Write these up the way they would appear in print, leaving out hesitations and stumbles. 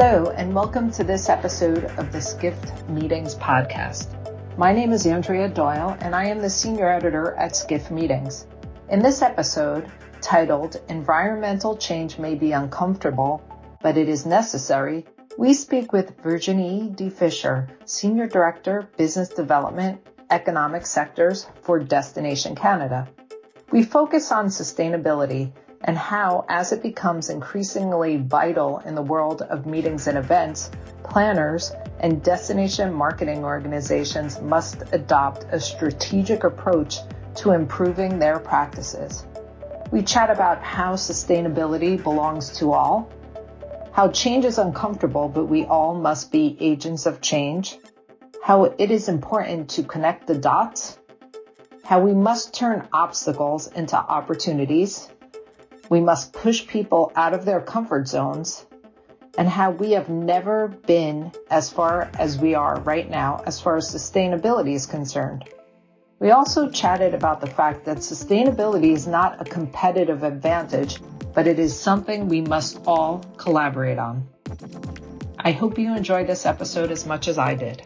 Hello, and welcome to this episode of the Skift Meetings podcast. My name is Andrea Doyle, and I am the senior editor at Skift Meetings. In this episode, titled Environmental Change May Be Uncomfortable, but It Is Necessary, we speak with Virginie De Visscher, Senior Director, Business Development, Economic Sectors for Destination Canada. We focus on sustainability and how, as it becomes increasingly vital in the world of meetings and events, planners and destination marketing organizations must adopt a strategic approach to improving their practices. We chat about how sustainability belongs to all, how change is uncomfortable, but we all must be agents of change, how it is important to connect the dots, how we must turn obstacles into opportunities, we must push people out of their comfort zones, and how we have never been as far as we are right now as far as sustainability is concerned. We also chatted about the fact that sustainability is not a competitive advantage, but it is something we must all collaborate on. I hope you enjoyed this episode as much as I did.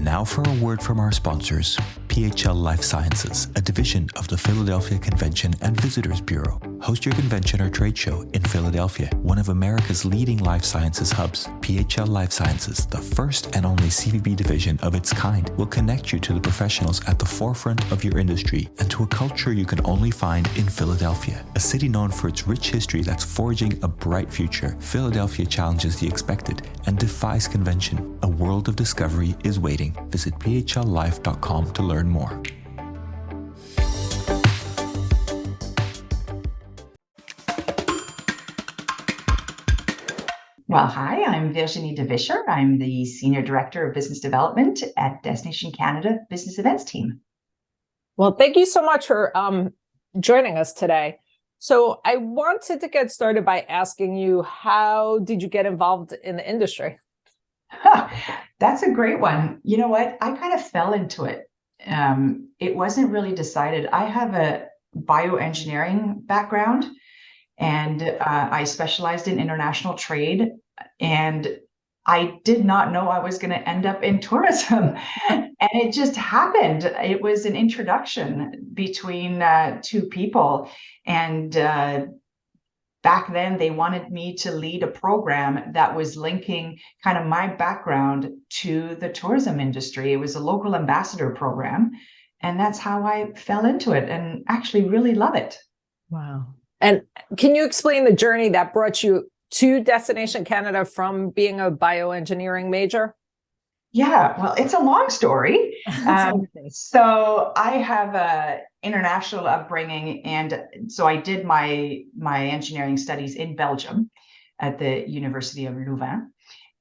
Now for a word from our sponsors, PHL Life Sciences, a division of the Philadelphia Convention and Visitors Bureau. Host your convention or trade show in Philadelphia, one of America's leading life sciences hubs. PHL Life Sciences, the first and only CVB division of its kind, will connect you to the professionals at the forefront of your industry and to a culture you can only find in Philadelphia. A city known for its rich history that's forging a bright future, Philadelphia challenges the expected and defies convention. A world of discovery is waiting. Visit phlife.com to learn more. Well, hi, I'm Virginie De Visscher. I'm the Senior Director of Business Development at Destination Canada Business Events Team. Well, thank you so much for joining us today. So I wanted to get started by asking you, how did you get involved in the industry? That's a great one. You know what? I kind of fell into it. It wasn't really decided. I have a bioengineering background, and I specialized in international trade. And I did not know I was going to end up in tourism. And it just happened. It was an introduction between two people. And back then, they wanted me to lead a program that was linking kind of my background to the tourism industry. It was a local ambassador program. And that's how I fell into it and actually really love it. Wow. And can you explain the journey that brought you to Destination Canada from being a bioengineering major? Yeah, well, it's a long story. So I have a international upbringing, and so I did my engineering studies in Belgium at the University of Louvain.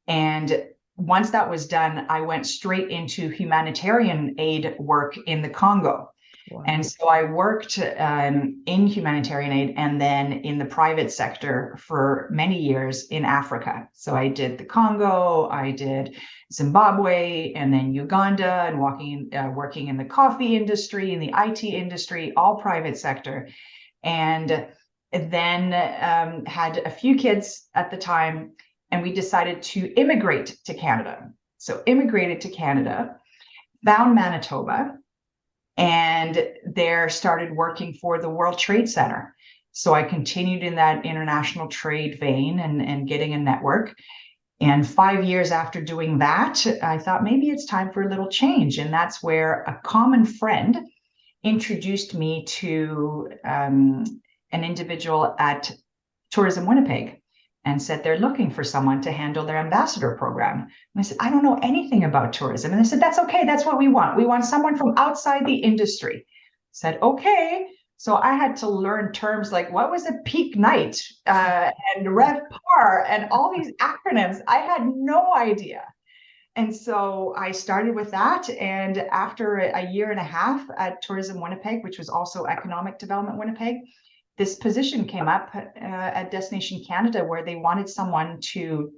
And once that was done, I went straight into humanitarian aid work in the Congo. Wow. And so I worked in humanitarian aid and then in the private sector for many years in Africa. So I did the Congo, I did Zimbabwe, and then Uganda, and working in the coffee industry, in the IT industry, all private sector. And then had a few kids at the time, and we decided to immigrate to Canada. So immigrated to Canada, found Manitoba, and there started working for the World Trade Center. So I continued in that international trade vein and getting a network. And 5 years after doing that, I thought maybe it's time for a little change. And that's where a common friend introduced me to an individual at Tourism Winnipeg and said they're looking for someone to handle their ambassador program. And I said, I don't know anything about tourism. And they said, that's okay. That's what we want. We want someone from outside the industry. I said, okay. So I had to learn terms like what was a peak night and RevPAR and all these acronyms. I had no idea. And so I started with that. And after a year and a half at Tourism Winnipeg, which was also Economic Development Winnipeg, this position came up at Destination Canada where they wanted someone to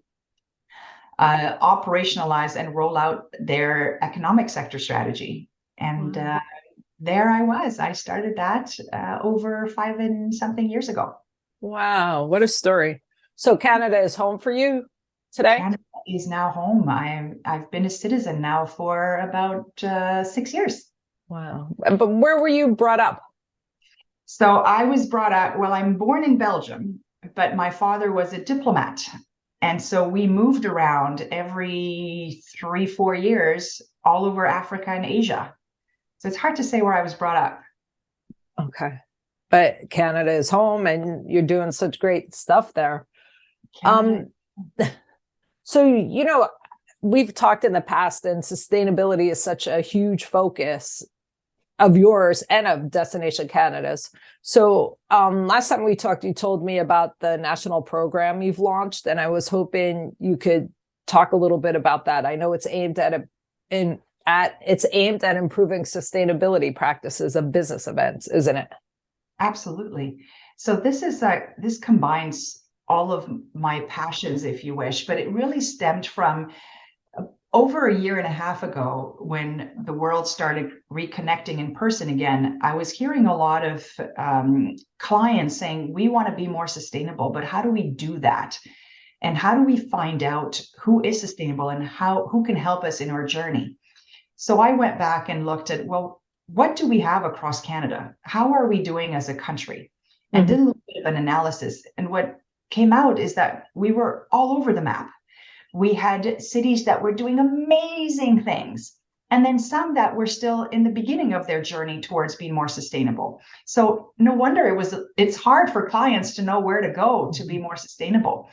operationalize and roll out their economic sector strategy. And there I was. I started that over 5 and something years ago. Wow, what a story. So Canada is home for you today? Canada is now home. I've been a citizen now for about 6 years. Wow. But where were you brought up? So I was brought up, well, I'm born in Belgium, but my father was a diplomat. And so we moved around every 3-4 years all over Africa and Asia. So it's hard to say where I was brought up. Okay. But Canada is home and you're doing such great stuff there. So, we've talked in the past, and sustainability is such a huge focus of yours and of Destination Canada's. So last time we talked, you told me about the national program you've launched, and I was hoping you could talk a little bit about that. I know it's aimed at improving sustainability practices of business events, isn't it? Absolutely. So this combines all of my passions, if you wish, but it really stemmed from over a year and a half ago, when the world started reconnecting in person again. I was hearing a lot of clients saying, we want to be more sustainable, but how do we do that? And how do we find out who is sustainable and who can help us in our journey? So I went back and looked at, well, what do we have across Canada? How are we doing as a country? And did a little bit of an analysis. And what came out is that we were all over the map. We had cities that were doing amazing things, and then some that were still in the beginning of their journey towards being more sustainable. So no wonder it's hard for clients to know where to go to be more sustainable.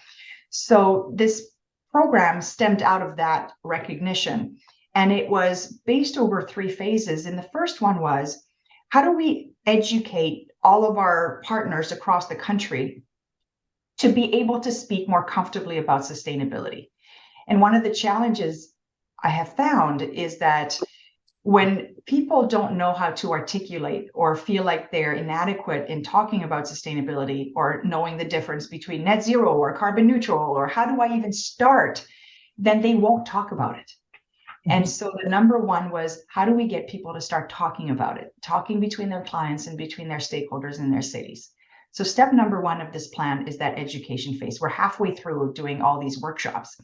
So this program stemmed out of that recognition, and it was based over 3 phases. And the first one was, how do we educate all of our partners across the country to be able to speak more comfortably about sustainability? And one of the challenges I have found is that when people don't know how to articulate or feel like they're inadequate in talking about sustainability, or knowing the difference between net zero or carbon neutral, or how do I even start, then they won't talk about it. And so the number one was, how do we get people to start talking about it, talking between their clients and between their stakeholders in their cities? So step number one of this plan is that education phase. We're halfway through doing all these workshops.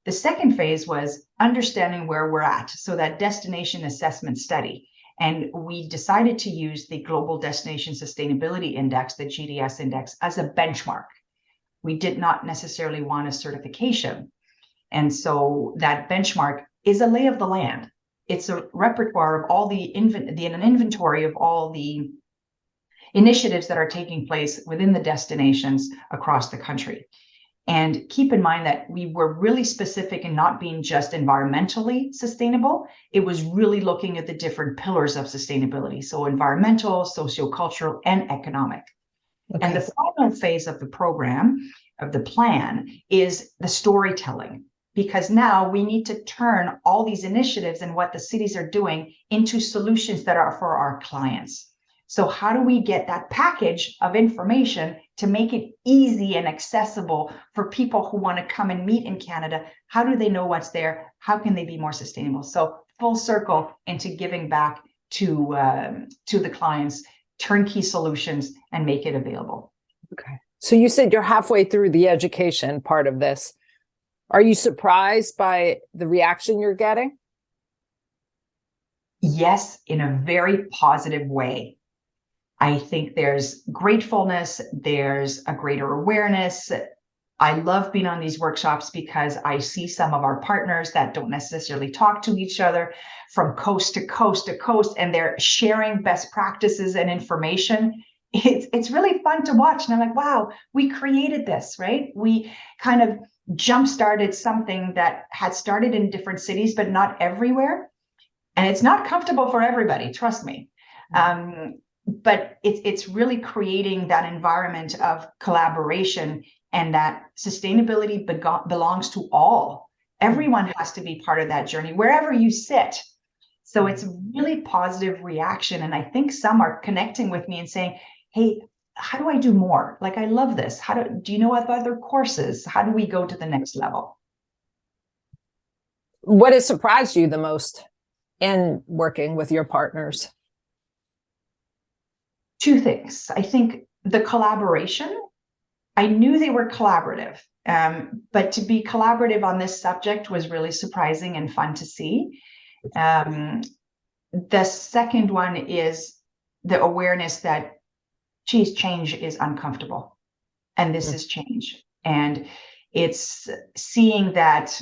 The second phase was understanding where we're at, so that destination assessment study. And we decided to use the Global Destination Sustainability Index, the GDS index, as a benchmark. We did not necessarily want a certification. And so that benchmark is a lay of the land. It's a repertoire of all an inventory of all the initiatives that are taking place within the destinations across the country. And keep in mind that we were really specific in not being just environmentally sustainable. It was really looking at the different pillars of sustainability. So environmental, sociocultural, and economic. Okay. And the final phase of the program, of the plan, is the storytelling. Because now we need to turn all these initiatives and what the cities are doing into solutions that are for our clients. So how do we get that package of information to make it easy and accessible for people who want to come and meet in Canada? How do they know what's there? How can they be more sustainable? So full circle into giving back to the clients, turnkey solutions, and make it available. Okay. So you said you're halfway through the education part of this. Are you surprised by the reaction you're getting? Yes, in a very positive way. I think there's gratefulness, there's a greater awareness. I love being on these workshops because I see some of our partners that don't necessarily talk to each other from coast to coast to coast, and they're sharing best practices and information. It's really fun to watch. And I'm like, wow, we created this, right? We kind of jump-started something that had started in different cities, but not everywhere. And it's not comfortable for everybody, trust me. But it's really creating that environment of collaboration, and that sustainability belongs to all. Everyone has to be part of that journey, wherever you sit. So it's really positive reaction. And I think some are connecting with me and saying, hey, how do I do more? Like, I love this. Do you know of other courses? How do we go to the next level? What has surprised you the most in working with your partners? Two things. I think the collaboration, I knew they were collaborative, but to be collaborative on this subject was really surprising and fun to see. The second one is the awareness that, geez, change is uncomfortable, and this is change. And it's seeing that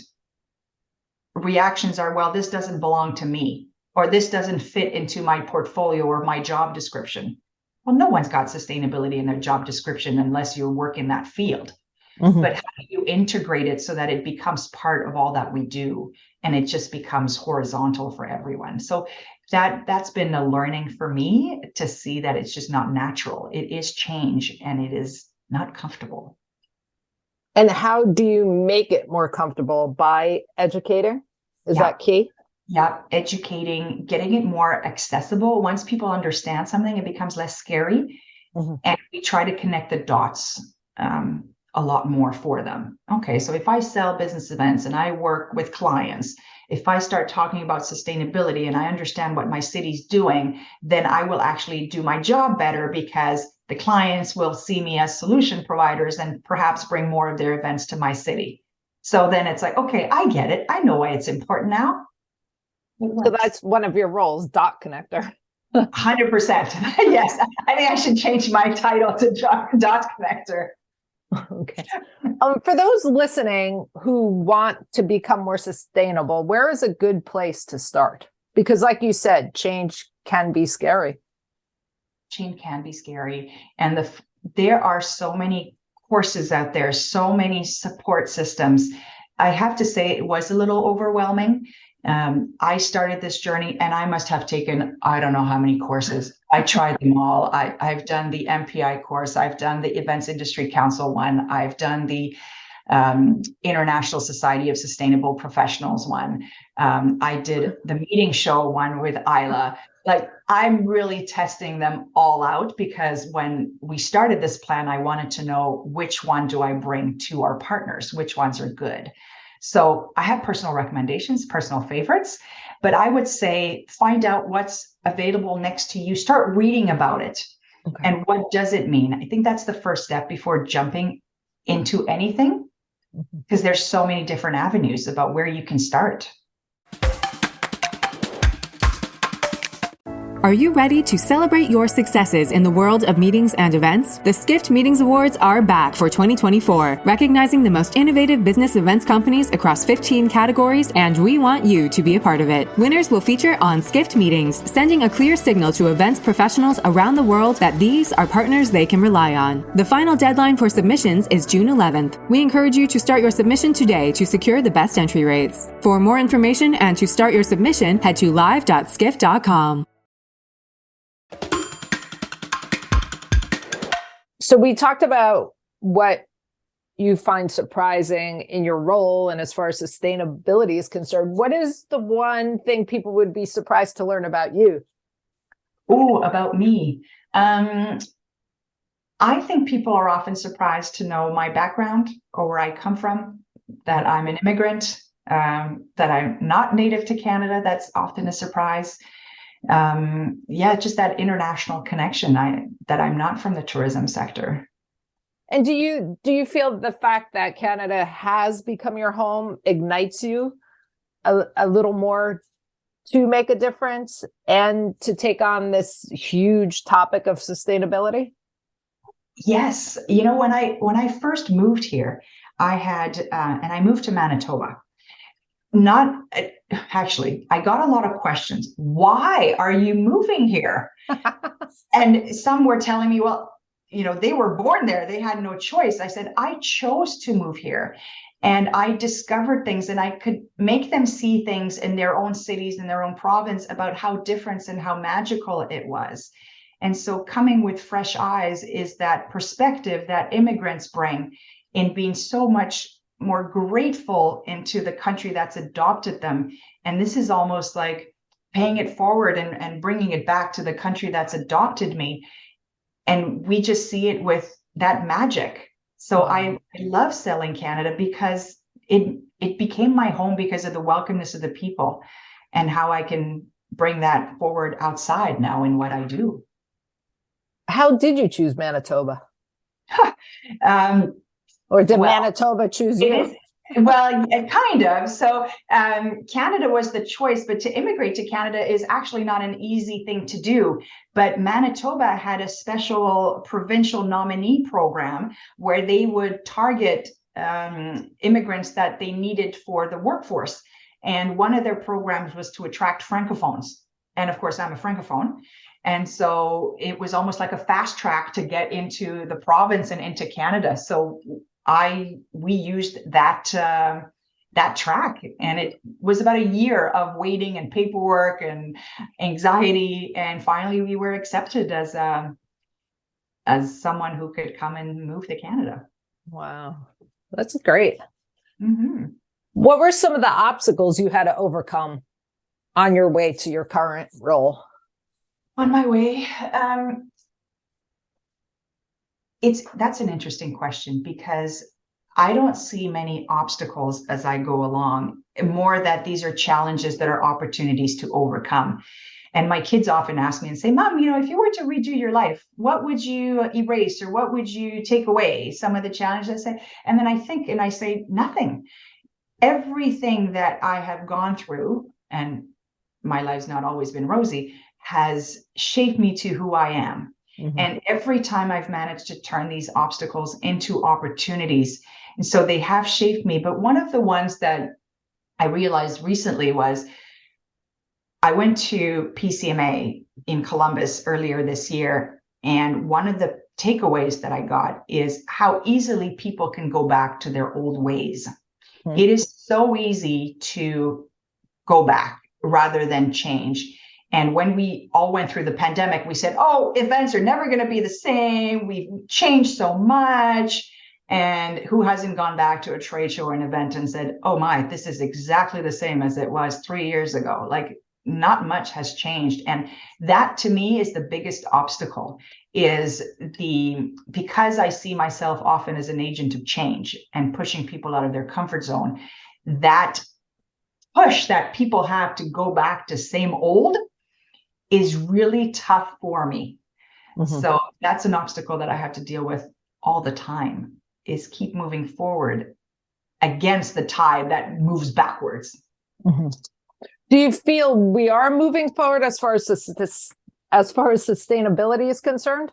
reactions are, well, this doesn't belong to me, or this doesn't fit into my portfolio or my job description. Well, no one's got sustainability in their job description unless you work in that field. But how do you integrate it so that it becomes part of all that we do, and it just becomes horizontal for everyone? So that's been a learning for me, to see that it's just not natural. It is change, and it is not comfortable. And how do you make it more comfortable? By educating? Is that key? Yeah, educating, getting it more accessible. Once people understand something, it becomes less scary. And we try to connect the dots a lot more for them. Okay, so if I sell business events and I work with clients, if I start talking about sustainability and I understand what my city's doing, then I will actually do my job better, because the clients will see me as solution providers and perhaps bring more of their events to my city. So then it's like, okay, I get it. I know why it's important now. So that's one of your roles, dot connector. 100%. Yes. I think I should change my title to dot connector. Okay. For those listening who want to become more sustainable, where is a good place to start? Because like you said, change can be scary. Change can be scary. And there are so many courses out there, so many support systems. I have to say it was a little overwhelming. I started this journey and I must have taken, I don't know how many courses. I tried them all. I've done the MPI course. I've done the Events Industry Council one. I've done the International Society of Sustainable Professionals one. I did the meeting show one with Isla. Like, I'm really testing them all out, because when we started this plan, I wanted to know, which one do I bring to our partners? Which ones are good? So I have personal recommendations, personal favorites, but I would say find out what's available next to you. Start reading about it. Okay. And what does it mean? I think that's the first step before jumping into anything, because there's so many different avenues about where you can start. Are you ready to celebrate your successes in the world of meetings and events? The Skift Meetings Awards are back for 2024, recognizing the most innovative business events companies across 15 categories, and we want you to be a part of it. Winners will feature on Skift Meetings, sending a clear signal to events professionals around the world that these are partners they can rely on. The final deadline for submissions is June 11th. We encourage you to start your submission today to secure the best entry rates. For more information and to start your submission, head to live.skift.com. So we talked about what you find surprising in your role, and as far as sustainability is concerned, what is the one thing people would be surprised to learn about you? Oh, about me. I think people are often surprised to know my background or where I come from, that I'm an immigrant, that I'm not native to Canada. That's often a surprise. Just that international connection, that I'm not from the tourism sector. And do you feel the fact that Canada has become your home ignites you a little more to make a difference and to take on this huge topic of sustainability? Yes. You know, when I first moved here, I had, and I moved to Manitoba. I got a lot of questions. Why are you moving here? And some were telling me, well, they were born there. They had no choice. I said, I chose to move here. And I discovered things, and I could make them see things in their own cities, in their own province, about how different and how magical it was. And so coming with fresh eyes is that perspective that immigrants bring in being so much more grateful into the country that's adopted them. And this is almost like paying it forward and bringing it back to the country that's adopted me. And we just see it with that magic. So I love selling Canada, because it became my home because of the welcomeness of the people, and how I can bring that forward outside now in what I do. How did you choose Manitoba? um, Or did Manitoba choose you? It is, well, kind of. So Canada was the choice, but to immigrate to Canada is actually not an easy thing to do. But Manitoba had a special provincial nominee program where they would target immigrants that they needed for the workforce. And one of their programs was to attract Francophones. And of course, I'm a Francophone. And so it was almost like a fast track to get into the province and into Canada. So we used that track, and it was about a year of waiting and paperwork and anxiety, and finally we were accepted as someone who could come and move to Canada. Wow, that's great. Mm-hmm. What were some of the obstacles you had to overcome on your way to your current role? On my way, that's an interesting question, because I don't see many obstacles as I go along, more that these are challenges that are opportunities to overcome. And my kids often ask me and say, Mom, if you were to redo your life, what would you erase or what would you take away? Some of the challenges I say, and then I think and I say, nothing. Everything that I have gone through, and my life's not always been rosy, has shaped me to who I am. Mm-hmm. And every time I've managed to turn these obstacles into opportunities. And so they have shaped me. But one of the ones that I realized recently was I went to PCMA in Columbus earlier this year. And one of the takeaways that I got is how easily people can go back to their old ways. Mm-hmm. It is so easy to go back rather than change. And when we all went through the pandemic, we said, oh, events are never going to be the same. We've changed so much. And who hasn't gone back to a trade show or an event and said, oh my, this is exactly the same as it was 3 years ago? Like, not much has changed. And that to me is the biggest obstacle, is because I see myself often as an agent of change and pushing people out of their comfort zone, that push that people have to go back to same old is really tough for me. Mm-hmm. So that's an obstacle that I have to deal with all the time, is keep moving forward against the tide that moves backwards. Mm-hmm. Do you feel we are moving forward as far as sustainability is concerned?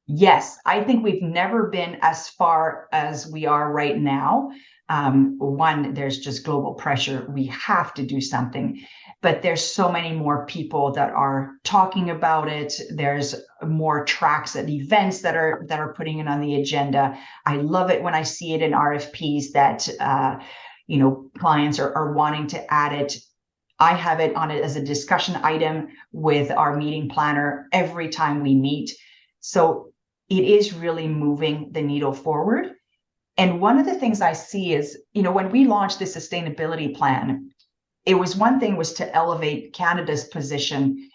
Yes, I think we've never been as far as we are right now. One, there's just global pressure. We have to do something, but there's so many more people that are talking about it. There's more tracks and events that are putting it on the agenda. I love it when I see it in RFPs that clients are wanting to add it. I have it on it as a discussion item with our meeting planner every time we meet. So it is really moving the needle forward. And one of the things I see is, when we launched the sustainability plan, it was one thing was to elevate Canada's position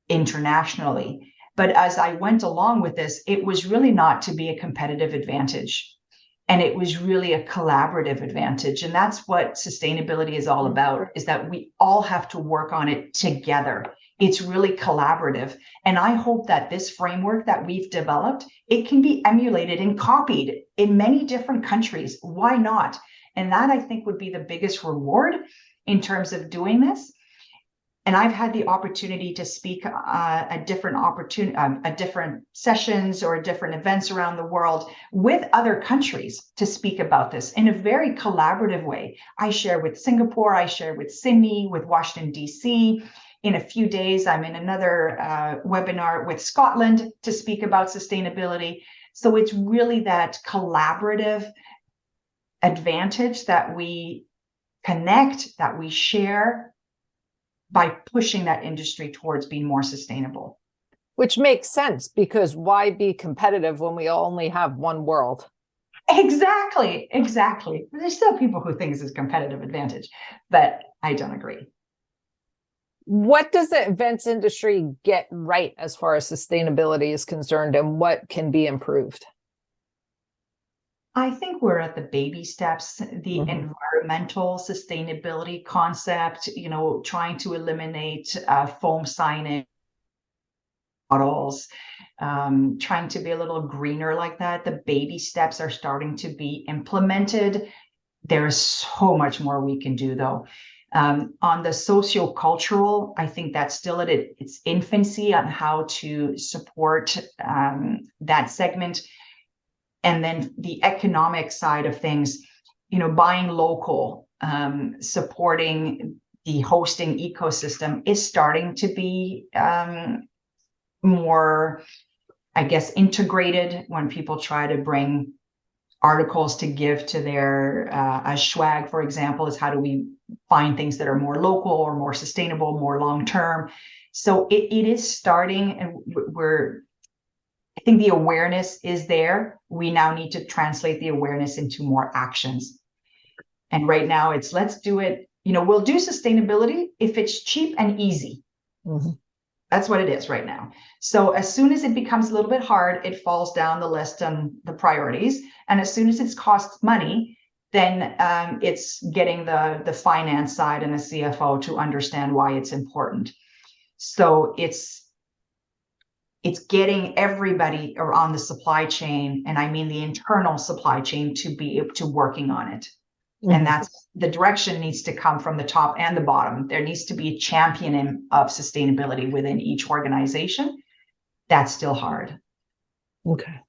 internationally. But as I went along with this, it was really not to be a competitive advantage. And it was really a collaborative advantage. And that's what sustainability is all about, is that we all have to work on it together. It's really collaborative. And I hope that this framework that we've developed, it can be emulated and copied in many different countries. Why not? And that, I think, would be the biggest reward in terms of doing this. And I've had the opportunity to speak at different sessions or different events around the world with other countries to speak about this in a very collaborative way. I share with Singapore, I share with Sydney, with Washington, D.C. In a few days, I'm in another webinar with Scotland to speak about sustainability. So it's really that collaborative advantage that we connect, that we share, by pushing that industry towards being more sustainable. Which makes sense, because why be competitive when we only have one world? Exactly. There's still people who think this is a competitive advantage, but I don't agree. What does the events industry get right as far as sustainability is concerned, and what can be improved? I think we're at the baby steps, the environmental sustainability concept, trying to eliminate foam signage, bottles, trying to be a little greener like that. The baby steps are starting to be implemented. There is so much more we can do, though. On the sociocultural, I think that's still at its infancy on how to support that segment. And then the economic side of things, buying local, supporting the hosting ecosystem is starting to be more, I guess, integrated when people try to bring articles to give to their a swag, for example, is how do we find things that are more local or more sustainable, more long-term. So it is starting, and I think the awareness is there. We now need to translate the awareness into more actions. And right now it's, let's do it. We'll do sustainability if it's cheap and easy. Mm-hmm. That's what it is right now. So as soon as it becomes a little bit hard, it falls down the list on the priorities. And as soon as it costs money, then it's getting the finance side and the CFO to understand why it's important. So it's getting everybody around the supply chain, and I mean the internal supply chain, to be able to working on it. Mm-hmm. And that's the direction needs to come from the top and the bottom. There needs to be a championing of sustainability within each organization. That's still hard. Okay.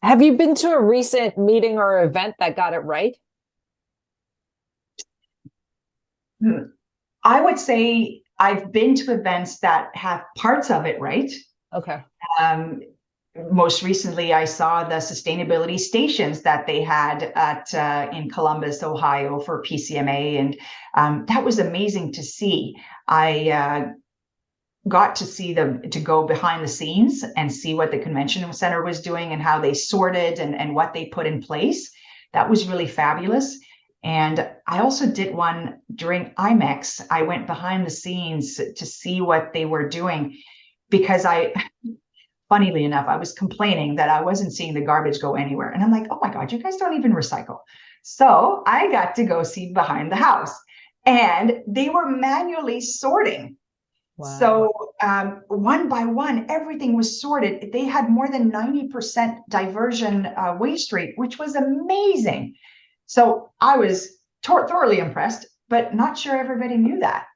Have you been to a recent meeting or event that got it right? I would say I've been to events that have parts of it right. Okay. Most recently, I saw the sustainability stations that they had in Columbus, Ohio for PCMA. And that was amazing to see. I got to see to go behind the scenes and see what the convention center was doing and how they sorted and what they put in place. That was really fabulous. And I also did one during IMEX. I went behind the scenes to see what they were doing, because funnily enough, I was complaining that I wasn't seeing the garbage go anywhere. And I'm like, oh my God, you guys don't even recycle. So I got to go see behind the house, and they were manually sorting. Wow. So one by one, everything was sorted. They had more than 90% diversion waste rate, which was amazing. So I was thoroughly impressed, but not sure everybody knew that.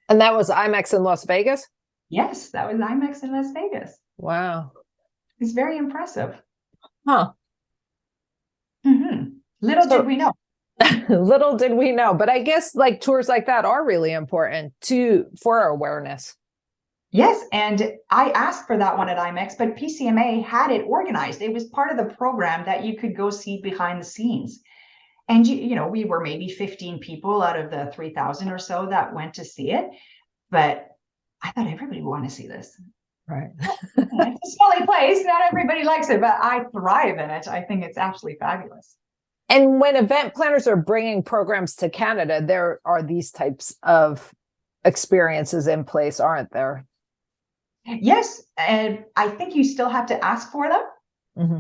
And that was IMEX in Las Vegas? Yes, that was IMEX in Las Vegas. Wow. It's very impressive. Huh. Mm-hmm. Little did we know. Little did we know. But I guess tours like that are really important for awareness. Yes. And I asked for that one at IMEX, but PCMA had it organized. It was part of the program that you could go see behind the scenes. And, we were maybe 15 people out of the 3,000 or so that went to see it. But I thought everybody would want to see this. Right. It's a smelly place. Not everybody likes it, but I thrive in it. I think it's absolutely fabulous. And when event planners are bringing programs to Canada, there are these types of experiences in place, aren't there? Yes. And I think you still have to ask for them. Mm-hmm.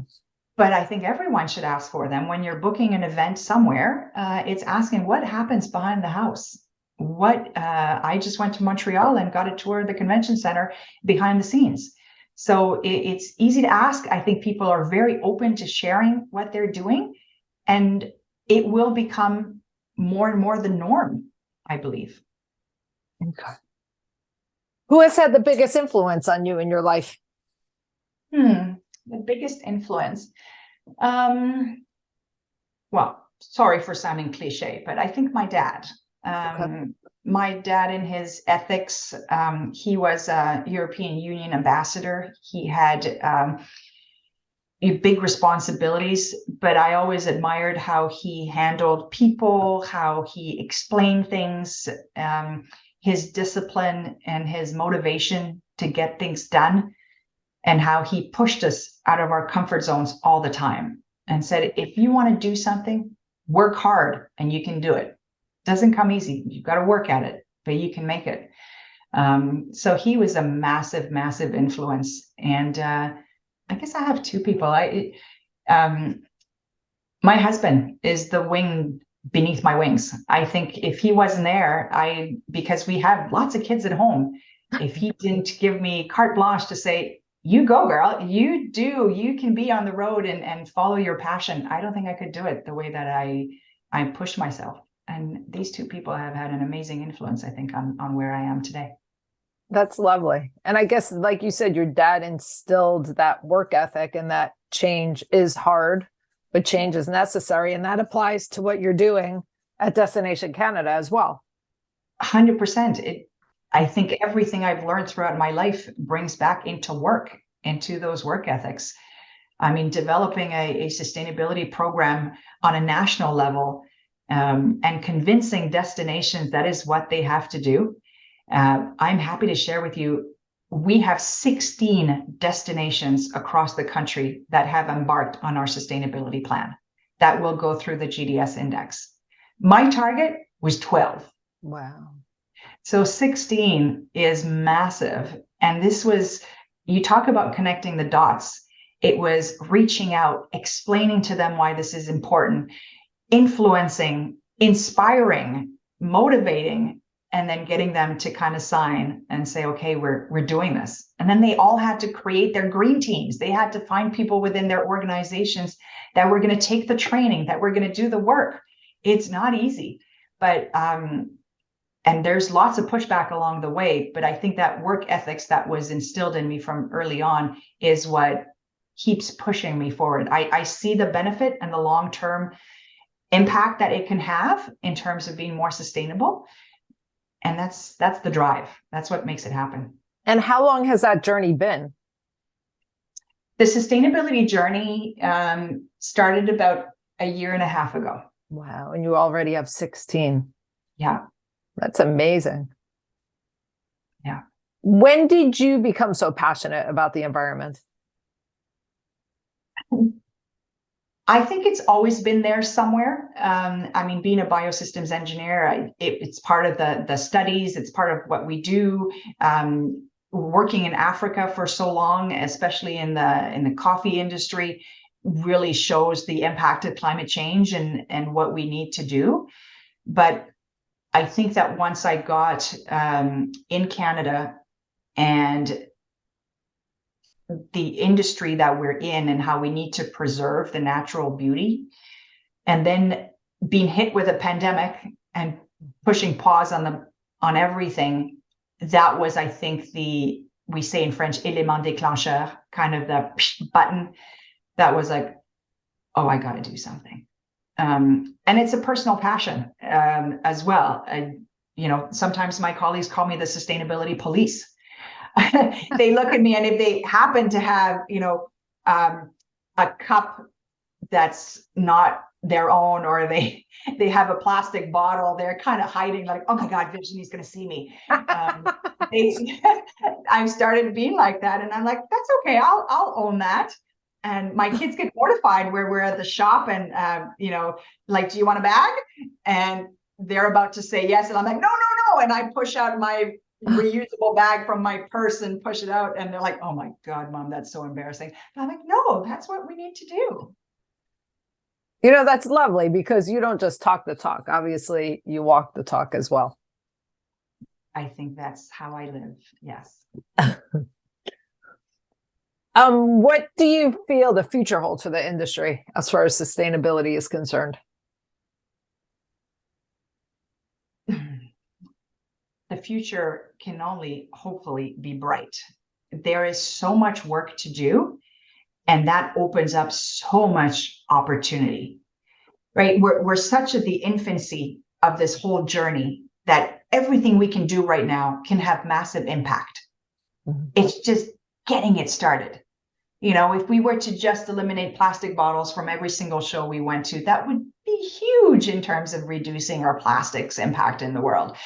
But I think everyone should ask for them. When you're booking an event somewhere, it's asking what happens behind the house. I just went to Montreal and got a tour of the convention center behind the scenes. So it's easy to ask. I think people are very open to sharing what they're doing, and it will become more and more the norm, I believe. Okay. Who has had the biggest influence on you in your life? The biggest influence. Well, sorry for sounding cliche, but I think my dad. Okay. My dad, in his ethics, he was a European Union ambassador. He had big responsibilities, but I always admired how he handled people, how he explained things, his discipline and his motivation to get things done, and how he pushed us out of our comfort zones all the time and said, if you want to do something, work hard and you can do it. Doesn't come easy. You've got to work at it, but you can make it. So he was a massive, massive influence. And I guess I have two people. My husband is the wing beneath my wings. I think if he wasn't there, because we have lots of kids at home, If he didn't give me carte blanche to say, you go, girl, you can be on the road and follow your passion, I don't think I could do it the way that I pushed myself. And these two people have had an amazing influence, I think, on where I am today. That's lovely. And I guess, like you said, your dad instilled that work ethic, and that change is hard, but change is necessary. And that applies to what you're doing at Destination Canada as well. 100%. I think everything I've learned throughout my life brings back into work, into those work ethics. I mean, developing a sustainability program on a national level, and convincing destinations that is what they have to do. I'm happy to share with you, we have 16 destinations across the country that have embarked on our sustainability plan that will go through the GDS index. My target was 12. Wow. So 16 is massive. And this was, you talk about connecting the dots. It was reaching out, explaining to them why this is important, influencing, inspiring, motivating, and then getting them to kind of sign and say, okay, we're doing this. And then they all had to create their green teams. They had to find people within their organizations that were going to take the training, that were going to do the work. It's not easy, but and there's lots of pushback along the way, but I think that work ethics that was instilled in me from early on is what keeps pushing me forward. I see the benefit and the long-term impact that it can have in terms of being more sustainable. And that's the drive. That's what makes it happen. And how long has that journey been? The sustainability journey started about a year and a half ago. Wow. And you already have 16. Yeah. That's amazing. Yeah. When did you become so passionate about the environment? I think it's always been there somewhere. I mean, being a biosystems engineer, it's part of the studies. It's part of what we do. Working in Africa for so long, especially in the coffee industry, really shows the impact of climate change and what we need to do. But I think that once I got in Canada and the industry that we're in and how we need to preserve the natural beauty, and then being hit with a pandemic and pushing pause on everything, that was, I think, we say in French, élément déclencheur, kind of the button that was like, oh, I got to do something. And it's a personal passion as well. Sometimes my colleagues call me the sustainability police. They look at me, and if they happen to have, a cup that's not their own, or they have a plastic bottle, they're kind of hiding, like, oh my God, Virginie's going to see me. I've started being like that, and I'm like, that's okay. I'll own that. And my kids get mortified where we're at the shop and, like, do you want a bag? And they're about to say yes. And I'm like, no. And I push out my reusable bag from my purse and push it out. And they're like, oh my God, Mom, that's so embarrassing. And I'm like, no, that's what we need to do. That's lovely, because you don't just talk the talk. Obviously, you walk the talk as well. I think that's how I live. Yes. What do you feel the future holds for the industry as far as sustainability is concerned? The future can only hopefully be bright. There is so much work to do, and that opens up so much opportunity, right? We're such at the infancy of this whole journey that everything we can do right now can have massive impact. Mm-hmm. It's just getting it started. If we were to just eliminate plastic bottles from every single show we went to, that would be huge in terms of reducing our plastics impact in the world.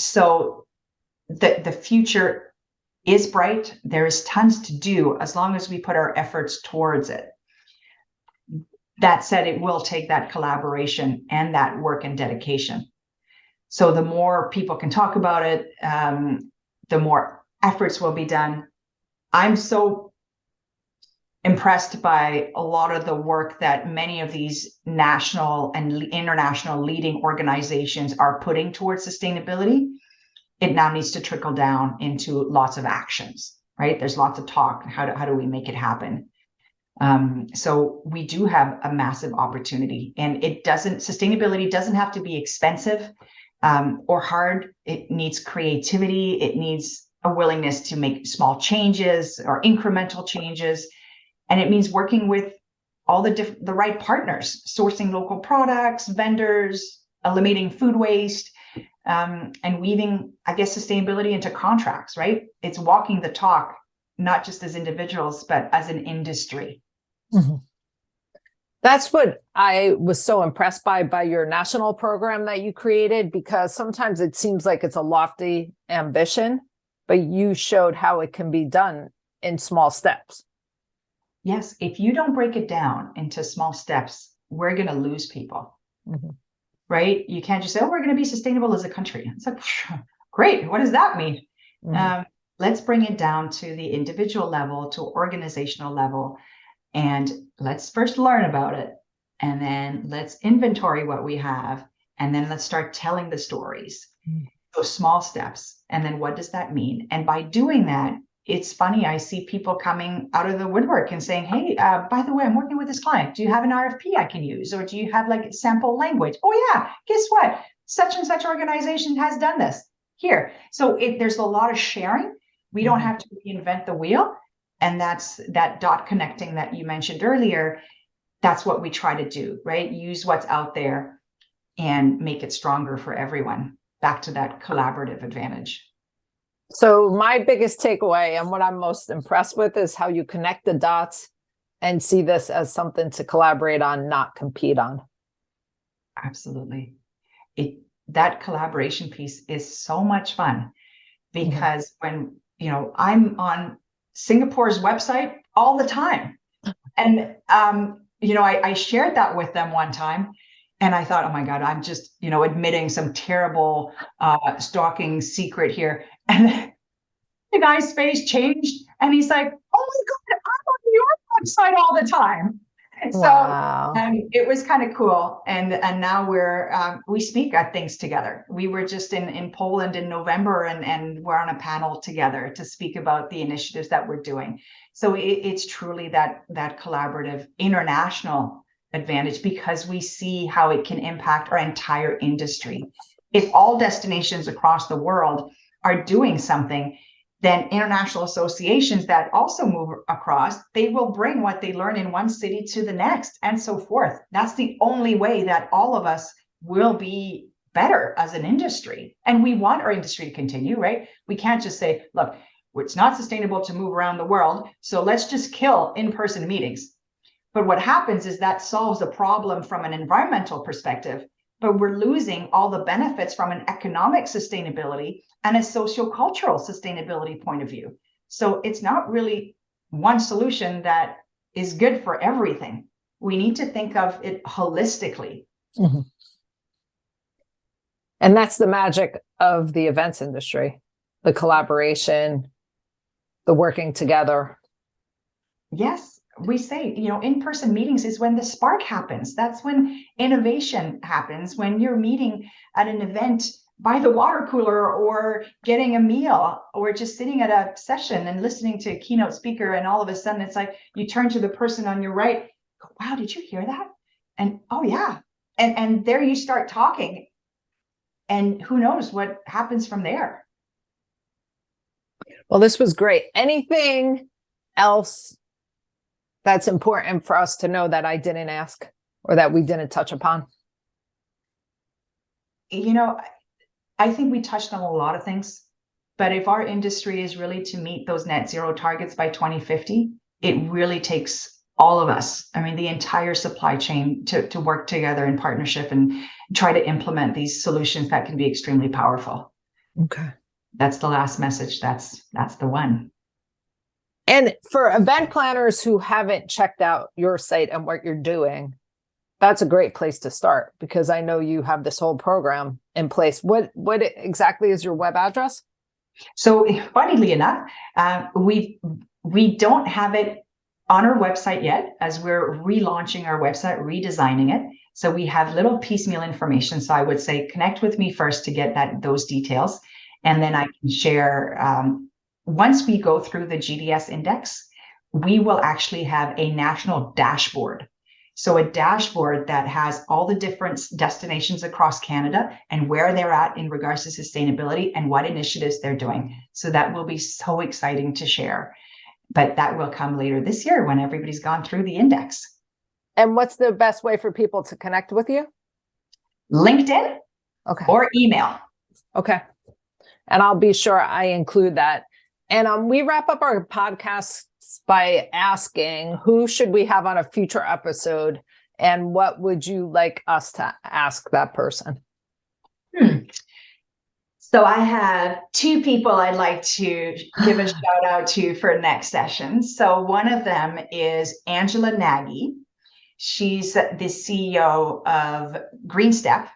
So the future is bright. There is tons to do as long as we put our efforts towards it. That said, it will take that collaboration and that work and dedication. So the more people can talk about it, the more efforts will be done. I'm so impressed by a lot of the work that many of these national and international leading organizations are putting towards sustainability. it now needs to trickle down into lots of actions, right? There's lots of talk. How do we make it happen? So we do have a massive opportunity, and sustainability doesn't have to be expensive or hard. It needs creativity. It needs a willingness to make small changes or incremental changes. And it means working with all the right partners, sourcing local products, vendors, eliminating food waste, and weaving, I guess, sustainability into contracts, right? It's walking the talk, not just as individuals, but as an industry. Mm-hmm. That's what I was so impressed by your national program that you created, because sometimes it seems like it's a lofty ambition, but you showed how it can be done in small steps. Yes, if you don't break it down into small steps, we're going to lose people, right? You can't just say, oh, we're going to be sustainable as a country. It's like, great. What does that mean? Let's bring it down to the individual level, to organizational level, and let's first learn about it. And then let's inventory what we have. And then let's start telling the stories. So small steps. And then what does that mean? And by doing that, it's funny, I see people coming out of the woodwork and saying, hey, by the way, I'm working with this client. Do you have an RFP I can use? Or do you have like sample language? Oh yeah, guess what? Such and such organization has done this here. So there's a lot of sharing. We don't have to reinvent the wheel. And that's that dot connecting that you mentioned earlier. That's what we try to do, right? Use what's out there and make it stronger for everyone. Back to that collaborative advantage. So my biggest takeaway and what I'm most impressed with is how you connect the dots and see this as something to collaborate on, not compete on. Absolutely. That collaboration piece is so much fun, because when, I'm on Singapore's website all the time. And, I shared that with them one time. And I thought, oh my God, I'm just, admitting some terrible stalking secret here. And the guy's face changed, and he's like, oh my God, I'm on your website all the time. Wow. So it was kind of cool. And now we speak at things together. We were just in Poland in November, and we're on a panel together to speak about the initiatives that we're doing. So it's truly that collaborative international advantage, because we see how it can impact our entire industry. If all destinations across the world are doing something, then international associations that also move across, they will bring what they learn in one city to the next, and so forth. That's the only way that all of us will be better as an industry. And we want our industry to continue, right? We can't just say, look, it's not sustainable to move around the world, so let's just kill in-person meetings. But what happens is that solves the problem from an environmental perspective, but we're losing all the benefits from an economic sustainability and a sociocultural sustainability point of view. So it's not really one solution that is good for everything. We need to think of it holistically. And that's the magic of the events industry, the collaboration, the working together. Yes. We say, in-person meetings is when the spark happens. That's when innovation happens, when you're meeting at an event by the water cooler, or getting a meal, or just sitting at a session and listening to a keynote speaker. And all of a sudden it's like you turn to the person on your right, go, wow, did you hear that? And oh yeah. And there you start talking, and who knows what happens from there. Well, this was great. Anything else that's important for us to know that I didn't ask or that we didn't touch upon? I think we touched on a lot of things, but if our industry is really to meet those net zero targets by 2050, it really takes all of us, the entire supply chain, to work together in partnership and try to implement these solutions that can be extremely powerful. Okay. That's the last message. That's the one. And for event planners who haven't checked out your site and what you're doing, that's a great place to start, because I know you have this whole program in place. What exactly is your web address? So funnily enough, we don't have it on our website yet, as we're relaunching our website, redesigning it. So we have little piecemeal information. So I would say connect with me first to get those details. And then I can share, once we go through the GDS index, we will actually have a national dashboard. So a dashboard that has all the different destinations across Canada and where they're at in regards to sustainability and what initiatives they're doing. So that will be so exciting to share. But that will come later this year when everybody's gone through the index. And what's the best way for people to connect with you? LinkedIn or email. Okay. And I'll be sure I include that. And we wrap up our podcasts by asking, who should we have on a future episode? And what would you like us to ask that person? So I have two people I'd like to give a shout out to for next session. So one of them is Angela Nagy. She's the CEO of Green Step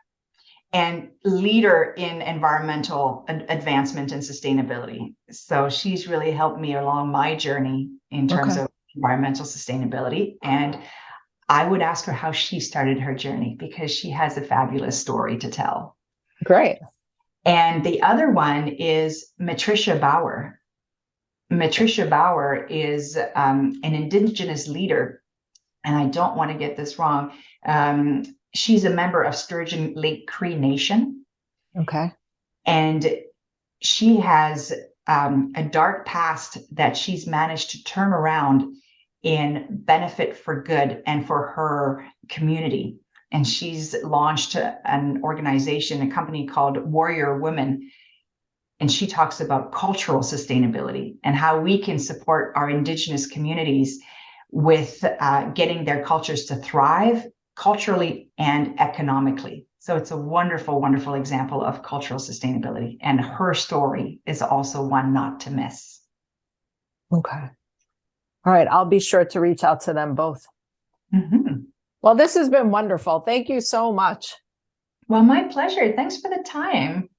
and leader in environmental advancement and sustainability. So she's really helped me along my journey in terms of environmental sustainability. And I would ask her how she started her journey because she has a fabulous story to tell. Great. And the other one is Matricia Bauer. Matricia Bauer is an Indigenous leader, and I don't want to get this wrong. She's a member of Sturgeon Lake Cree Nation. Okay. And she has a dark past that she's managed to turn around in benefit for good and for her community. And she's launched an organization, a company called Warrior Women. And she talks about cultural sustainability and how we can support our Indigenous communities with getting their cultures to thrive culturally and economically. So it's a wonderful, wonderful example of cultural sustainability. And her story is also one not to miss. Okay. All right. I'll be sure to reach out to them both. Mm-hmm. Well, this has been wonderful. Thank you so much. Well, my pleasure. Thanks for the time.